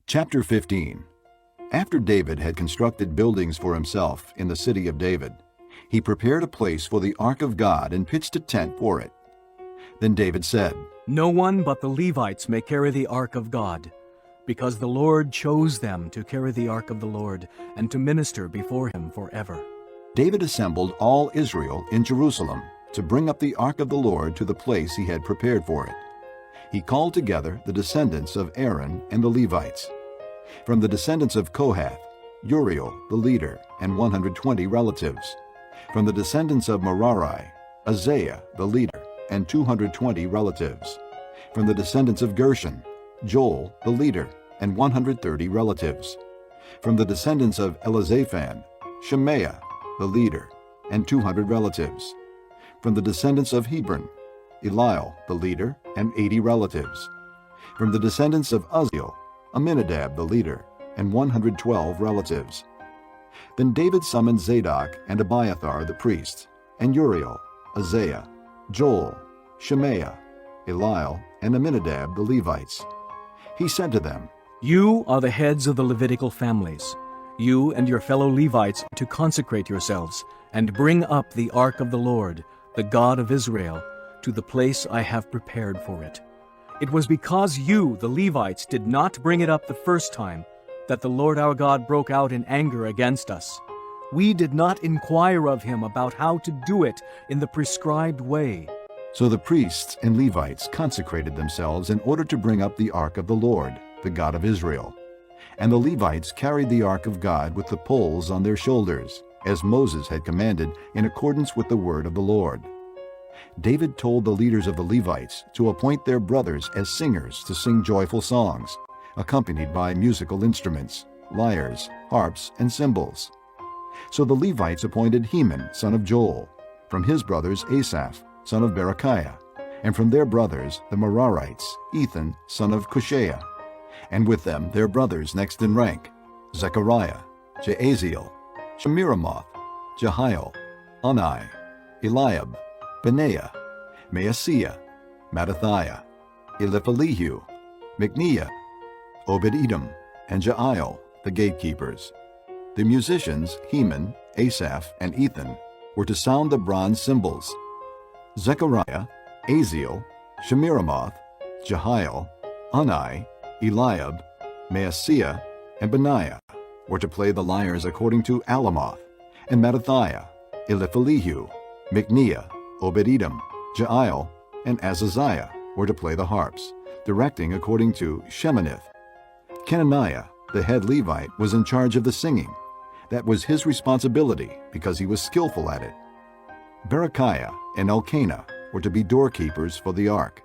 Chapter 15. After David had constructed buildings for himself in the city of David, he prepared a place for the ark of God and pitched a tent for it. Then David said, "No one but the Levites may carry the ark of God, because the Lord chose them to carry the ark of the Lord and to minister before him forever." David assembled all Israel in Jerusalem to bring up the ark of the Lord to the place he had prepared for it. He called together the descendants of Aaron and the Levites. From the descendants of Kohath, Uriel the leader and 120 relatives. From the descendants of Merari, Isaiah the leader and 220 relatives. From the descendants of Gershon, Joel the leader and 130 relatives. From the descendants of Elizaphan, Shemaiah the leader and 200 relatives. From the descendants of Hebron, Eliel the leader and 80 relatives. From the descendants of Uzziel, Aminadab the leader and 112 relatives. Then David summoned Zadok and Abiathar the priests, and Uriel, Isaiah, Joel, Shemaiah, Eliel, and Aminadab the Levites. He said to them, "You are the heads of the Levitical families, you and your fellow Levites, to consecrate yourselves and bring up the ark of the Lord, the God of Israel, to the place I have prepared for it. It was because you, the Levites, did not bring it up the first time that the Lord our God broke out in anger against us. We did not inquire of him about how to do it in the prescribed way." So the priests and Levites consecrated themselves in order to bring up the ark of the Lord, the God of Israel. And the Levites carried the ark of God with the poles on their shoulders, as Moses had commanded in accordance with the word of the Lord. David told the leaders of the Levites to appoint their brothers as singers to sing joyful songs, accompanied by musical instruments, lyres, harps, and cymbals. So the Levites appointed Heman, son of Joel, from his brothers Asaph, son of Berechiah, and from their brothers the Merarites, Ethan, son of Cushaiah, and with them their brothers next in rank, Zechariah, Jaaziel, Shemiramoth, Jehiel, Unai, Eliab, Benaiah, Maaseiah, Mattithiah, Eliphelehu, Micniah, Obed-Edom, and Jael, the gatekeepers. The musicians Heman, Asaph, and Ethan were to sound the bronze cymbals. Zechariah, Aziel, Shemiramoth, Jehiel, Unai, Eliab, Maaseiah, and Benaiah were to play the lyres according to Alamoth, and Mattithiah, Eliphelehu, Micniah, Obed-Edom, Jael, and Azaziah were to play the harps, directing according to Sheminith. Kenaniah, the head Levite, was in charge of the singing. That was his responsibility because he was skillful at it. Berechiah and Elkanah were to be doorkeepers for the ark.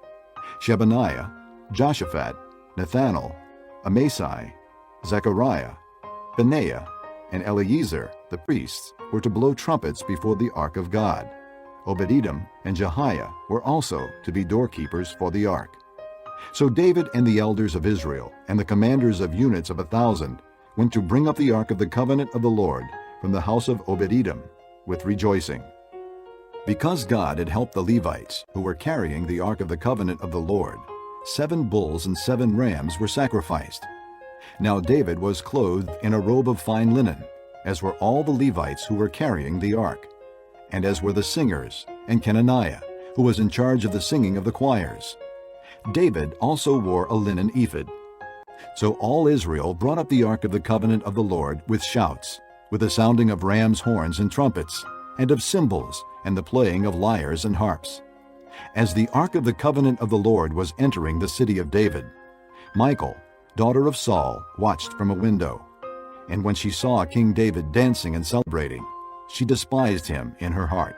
Shebaniah, Joshaphat, Nethanel, Amasai, Zechariah, Benaiah, and Eleazar, the priests, were to blow trumpets before the ark of God. Obed-Edom and Jehiah were also to be doorkeepers for the ark. So David and the elders of Israel and the commanders of units of 1,000 went to bring up the ark of the covenant of the Lord from the house of Obed-Edom with rejoicing. Because God had helped the Levites, who were carrying the ark of the covenant of the Lord, 7 bulls and 7 rams were sacrificed. Now David was clothed in a robe of fine linen, as were all the Levites who were carrying the ark, and as were the singers, and Kenaniah, who was in charge of the singing of the choirs. David also wore a linen ephod. So all Israel brought up the ark of the covenant of the Lord with shouts, with the sounding of rams' horns and trumpets, and of cymbals, and the playing of lyres and harps. As the ark of the covenant of the Lord was entering the city of David, Michal, daughter of Saul, watched from a window. And when she saw King David dancing and celebrating, she despised him in her heart.